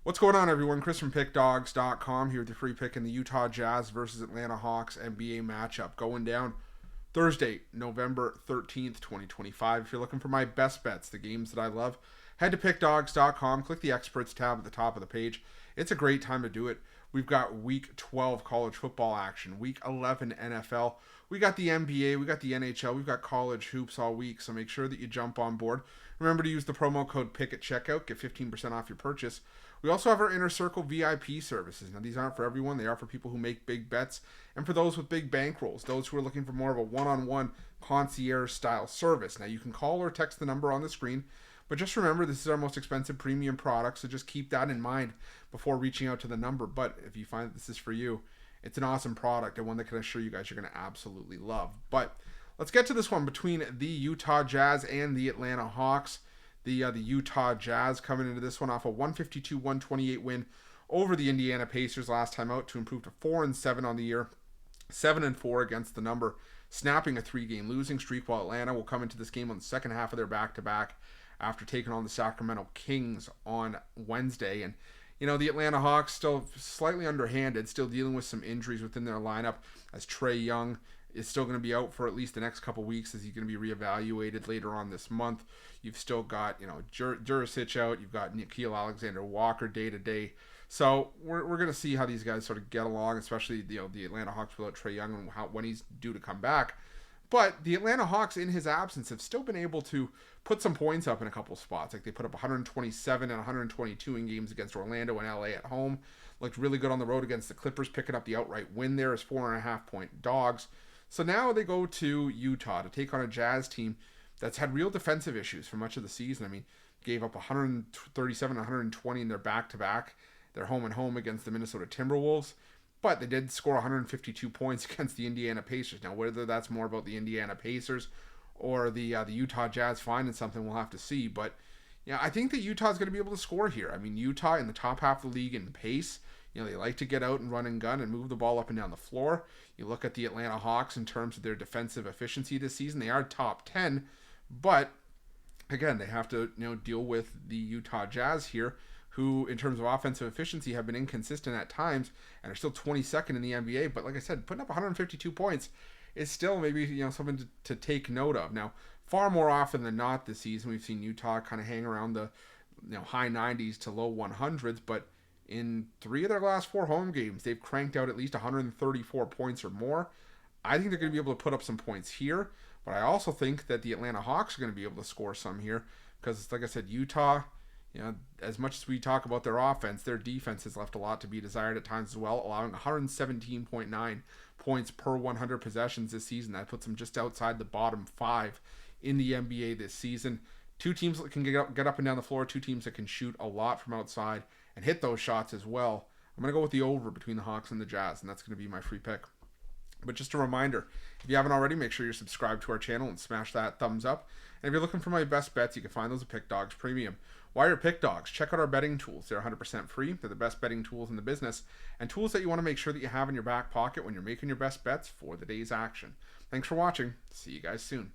What's going on, everyone? Chris from Pickdawgz.com here with your free pick in the Utah Jazz versus Atlanta Hawks NBA matchup going down Thursday, November 13th, 2025. If you're looking for my best bets, the games that I love, head to Pickdawgz.com, click the Experts tab at the top of the page. It's a great time to do it. We've got Week 12 college football action, Week 11 NFL. We got the NBA, we got the NHL, we've got college hoops all week, so make sure that you jump on board. Remember to use the promo code PICK at checkout, get 15% off your purchase. We also have our Inner Circle VIP services. Now, these aren't for everyone. They are for people who make big bets and for those with big bankrolls, those who are looking for more of a one-on-one concierge-style service. Now, you can call or text the number on the screen, but just remember, this is our most expensive premium product, so just keep that in mind before reaching out to the number. But if you find that this is for you, it's an awesome product and one that can assure you guys you're going to absolutely love. But let's get to this one between the Utah Jazz and the Atlanta Hawks. The Utah Jazz coming into this one off a 152-128 win over the Indiana Pacers last time out to improve to 4-7 on the year, 7-4 against the number, snapping a 3-game losing streak, while Atlanta will come into this game on the second half of their back-to-back after taking on the Sacramento Kings on Wednesday. And you know, the Atlanta Hawks still slightly underhanded, still dealing with some injuries within their lineup, as Trae Young is still going to be out for at least the next couple weeks, as he's going to be reevaluated later on this month. You've still got, Jurisic out. You've got Nikhil Alexander-Walker day-to-day. So we're going to see how these guys sort of get along, especially the Atlanta Hawks without Trae Young and when he's due to come back. But the Atlanta Hawks, in his absence, have still been able to put some points up in a couple spots. Like they put up 127 and 122 in games against Orlando and LA at home. Looked really good on the road against the Clippers, picking up the outright win there as 4.5-point dogs. So now they go to Utah to take on a Jazz team that's had real defensive issues for much of the season. I mean, gave up 137 and 120 in their back-to-back. They're home and home against the Minnesota Timberwolves. But they did score 152 points against the Indiana Pacers. Now, whether that's more about the Indiana Pacers or the Utah Jazz finding something, we'll have to see. But yeah, I think that Utah's going to be able to score here. I mean, Utah in the top half of the league in pace. They like to get out and run and gun and move the ball up and down the floor. You look at the Atlanta Hawks in terms of their defensive efficiency this season. They are top 10, but again, they have to deal with the Utah Jazz here, who, in terms of offensive efficiency, have been inconsistent at times and are still 22nd in the NBA. But like I said, putting up 152 points is still maybe something to take note of. Now, far more often than not this season, we've seen Utah kind of hang around the high 90s to low 100s, but in 3 of their last 4 home games, they've cranked out at least 134 points or more. I think they're going to be able to put up some points here, but I also think that the Atlanta Hawks are going to be able to score some here because, like I said, Utah, as much as we talk about their offense, their defense has left a lot to be desired at times as well, allowing 117.9 points per 100 possessions this season. That puts them just outside the bottom 5 in the NBA this season. 2 teams that can get up and down the floor, 2 teams that can shoot a lot from outside and hit those shots as well. I'm going to go with the over between the Hawks and the Jazz, and that's going to be my free pick. But just a reminder, if you haven't already, make sure you're subscribed to our channel and smash that thumbs up. And if you're looking for my best bets, you can find those at Pickdawgz Premium. While you're at Pickdawgz, check out our betting tools. They're 100% free. They're the best betting tools in the business, and tools that you want to make sure that you have in your back pocket when you're making your best bets for the day's action. Thanks for watching. See you guys soon.